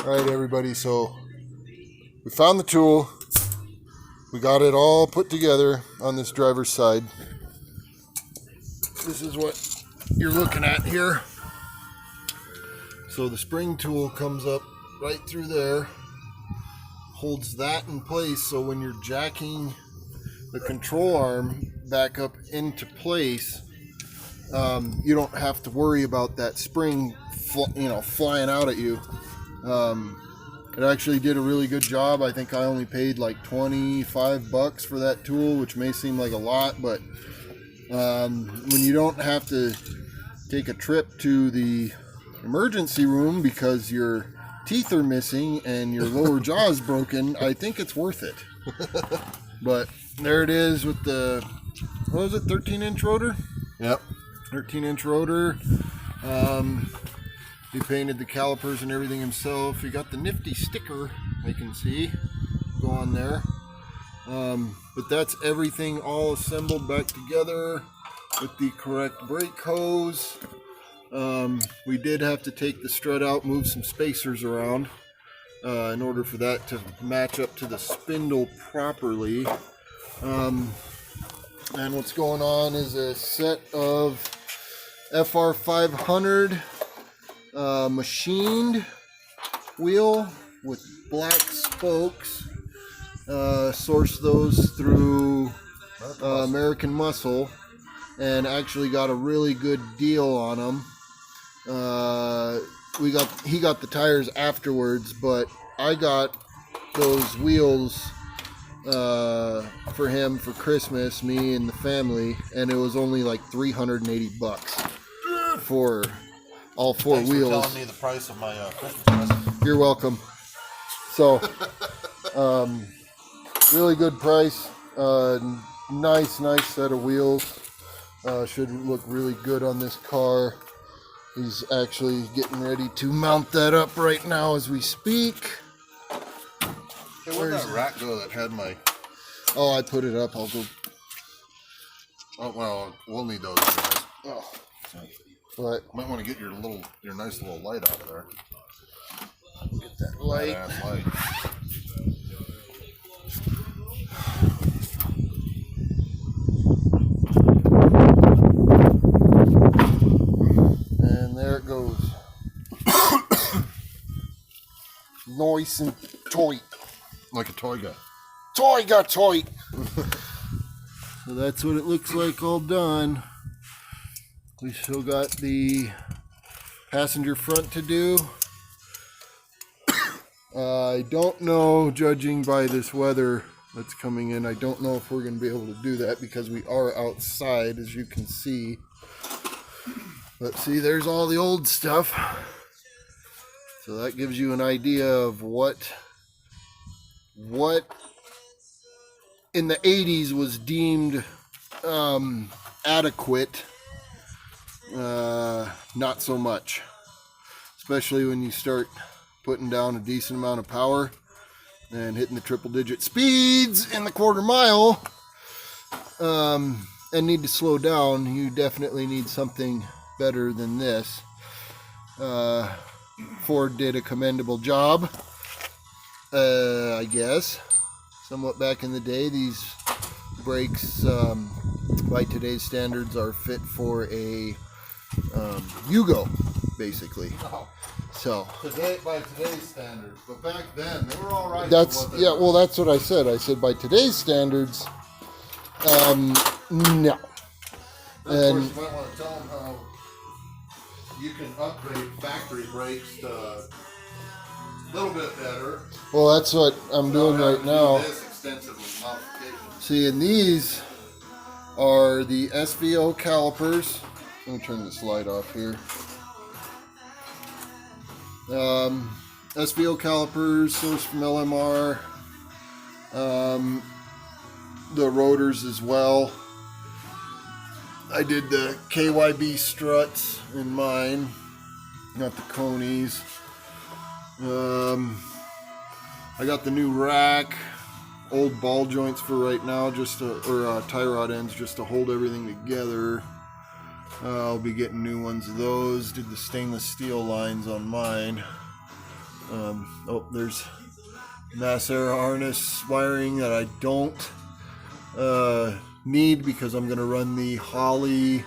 Alright everybody, so we found the tool. We got it all put together on this driver's side. This is what you're looking at here. So the spring tool comes up right through there, holds that in place, so when you're jacking the control arm back up into place, you don't have to worry about that spring flying out at you. It actually did a really good job. I think I only paid like $25 for that tool, which may seem like a lot, but when you don't have to take a trip to the emergency room because your teeth are missing and your lower jaw is broken, I think it's worth it. But there it is with the, what was it, 13-inch rotor? Yep. 13-inch rotor. He painted the calipers and everything himself. He got the nifty sticker, I can see, go on there. But that's everything all assembled back together with the correct brake hose. We did have to take the strut out, move some spacers around in order for that to match up to the spindle properly. And what's going on is a set of FR500 machined wheel with black spokes. Sourced those through American Muscle and actually got a really good deal on them. He got the tires afterwards, but I got those wheels for him for Christmas, me and the family, and it was only like $380 for all four Thanks wheels. For telling me the price of my Christmas present. You're welcome. So, really good price. Nice set of wheels. Should look really good on this car. He's actually getting ready to mount that up right now as we speak. Hey, where'd that rack go that had my... Oh, I put it up. I'll go... Oh, well, we'll need those anyways. Oh. But might want to get your nice little light out of there. Get that light. Badass light. And there it goes. Nice and tight. Like a toy guy. Tight. So that's what it looks like all done. We still got the passenger front to do. I don't know, judging by this weather that's coming in, I don't know if we're going to be able to do that because we are outside, as you can see. But see, there's all the old stuff. So that gives you an idea of what in the 80s was deemed adequate. Not so much, especially when you start putting down a decent amount of power and hitting the triple-digit speeds in the quarter mile, and need to slow down. You definitely need something better than this. Ford did a commendable job, I guess, somewhat back in the day. These brakes, by today's standards, are fit for a Yugo, basically. Oh. So Today, by today's standards, but back then they were all right. that's well, that's what I said. I said by today's standards, no. And of course, And you might want to tell them how you can upgrade factory brakes to a little bit better. well, that's what I'm doing right now. This extensive modification. See, and these are the SVO calipers. Let me turn this light off here. SVO calipers, sourced from LMR. The rotors as well. I did the KYB struts in mine, not the Conies. I got the new rack, old ball joints for right now, or tie rod ends, just to hold everything together. I'll be getting new ones of those. Did the stainless steel lines on mine. Oh, there's mass air harness wiring that I don't need because I'm going to run the Holley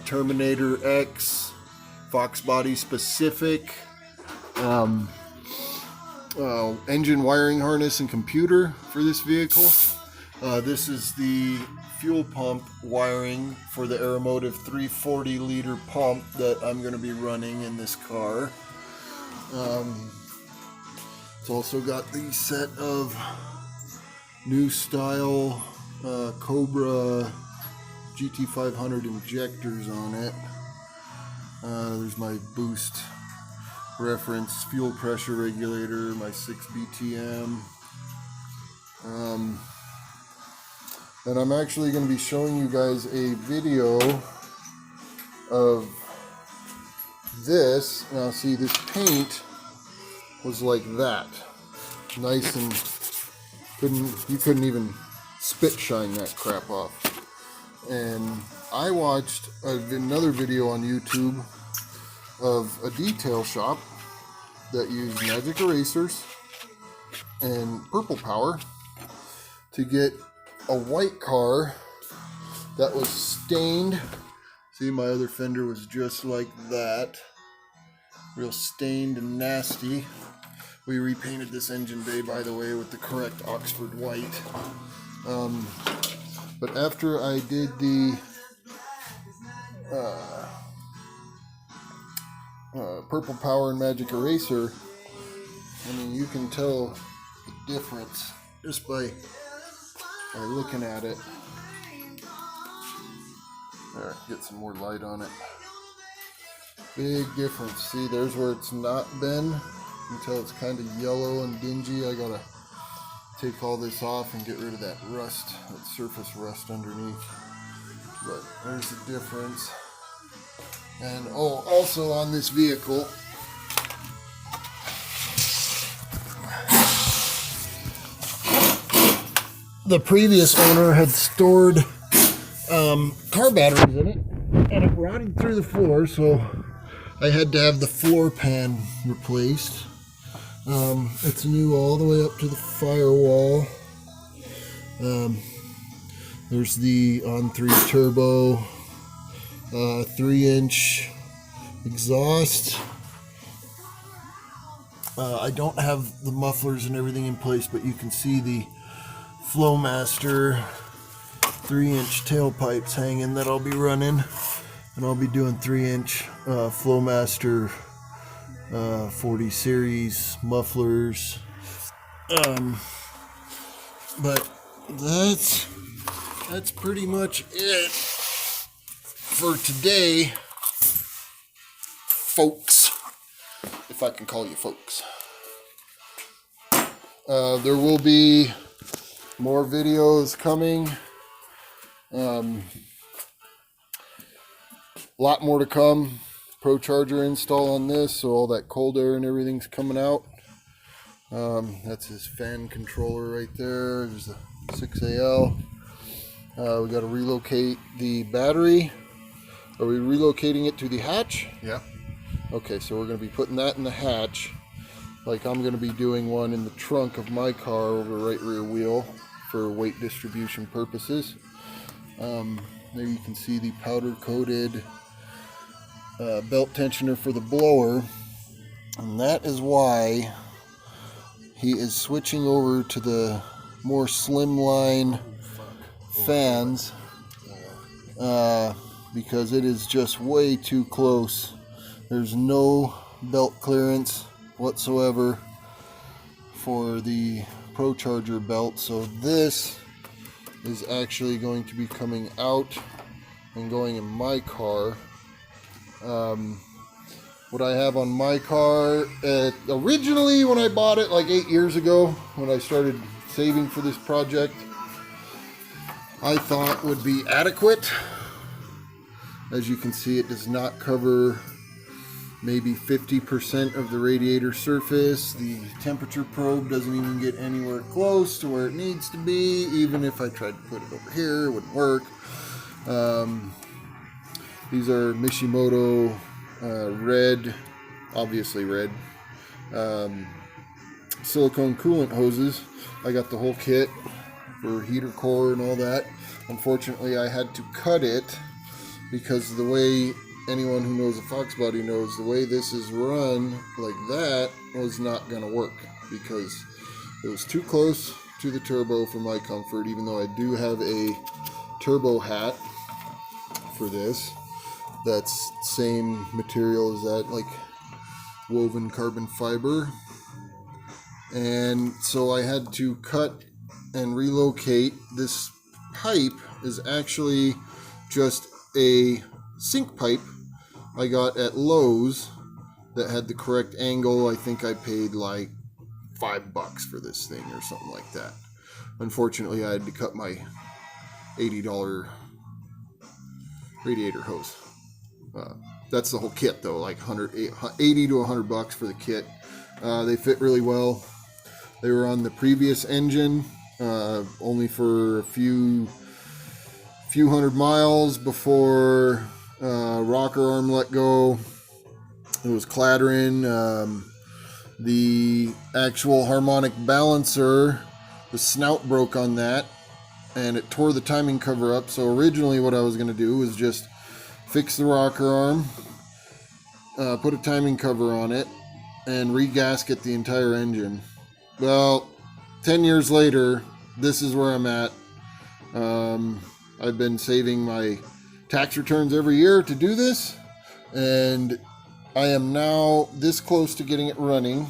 Terminator X Fox body specific engine wiring harness and computer for this vehicle. This is the fuel pump wiring for the Aeromotive 340 liter pump that I'm going to be running in this car. It's also got the set of new style Cobra GT500 injectors on it. There's my boost reference fuel pressure regulator, my 6 BTM. And I'm actually going to be showing you guys a video of this. Now see, this paint was like that. Nice, and you couldn't even spit shine that crap off. And I watched another video on YouTube of a detail shop that used magic erasers and purple power to get a white car that was stained. See, my other fender was just like that, real stained and nasty. We repainted this engine bay, by the way, with the correct Oxford white. But after I did the purple power and magic eraser, I mean, you can tell the difference just by looking at it. There, get some more light on it. Big difference. See, there's where it's not been. You can tell it's kind of yellow and dingy. I gotta take all this off and get rid of that rust, that surface rust underneath. But there's the difference. And oh, also on this vehicle, the previous owner had stored car batteries in it, and it rotted through the floor, so I had to have the floor pan replaced. It's new all the way up to the firewall. There's the On3 turbo 3-inch exhaust. I don't have the mufflers and everything in place, but you can see the Flowmaster 3-inch tailpipes hanging that I'll be running, and I'll be doing 3-inch Flowmaster 40 series mufflers. But that's pretty much it for today, folks, if I can call you folks. There will be more videos coming. A lot more to come. Pro Charger install on this, so all that cold air and everything's coming out. That's his fan controller right there. There's the 6AL. We got to relocate the battery. Are we relocating it to the hatch? Yeah. Okay, so we're going to be putting that in the hatch, like I'm going to be doing one in the trunk of my car over the right rear wheel for weight distribution purposes. There you can see the powder coated belt tensioner for the blower, and that is why he is switching over to the more slimline fans, because it is just way too close. There's no belt clearance whatsoever for the Pro Charger belt, so this is actually going to be coming out and going in my car. What I have on my car, originally when I bought it like 8 years ago, when I started saving for this project, I thought would be adequate. As you can see, it does not cover maybe 50% of the radiator surface. The temperature probe doesn't even get anywhere close to where it needs to be. Even if I tried to put it over here, it wouldn't work. These are Mishimoto red, obviously red, silicone coolant hoses. I got the whole kit for heater core and all that. Unfortunately, I had to cut it because the way anyone who knows a Fox body knows, the way this is run like that was not going to work because it was too close to the turbo for my comfort, even though I do have a turbo hat for this. That's same material as that, like woven carbon fiber. And so I had to cut and relocate. This pipe is actually just a sink pipe I got at Lowe's that had the correct angle. I think I paid like $5 for this thing or something like that. Unfortunately, I had to cut my $80 radiator hose. That's the whole kit though, like $80 to $100 for the kit. They fit really well. They were on the previous engine, only for a few hundred miles before rocker arm let go. It was clattering. The actual harmonic balancer, the snout broke on that, and it tore the timing cover up. So originally what I was going to do was just fix the rocker arm, put a timing cover on it, and re-gasket the entire engine. Well, 10 years later, this is where I'm at. I've been saving my tax returns every year to do this, and I am now this close to getting it running.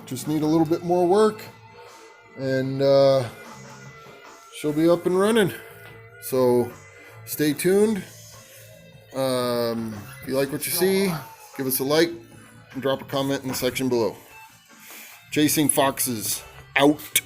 Just need a little bit more work, and she'll be up and running. So stay tuned. If you like what you see, give us a like and drop a comment in the section below. Chasing Foxes out.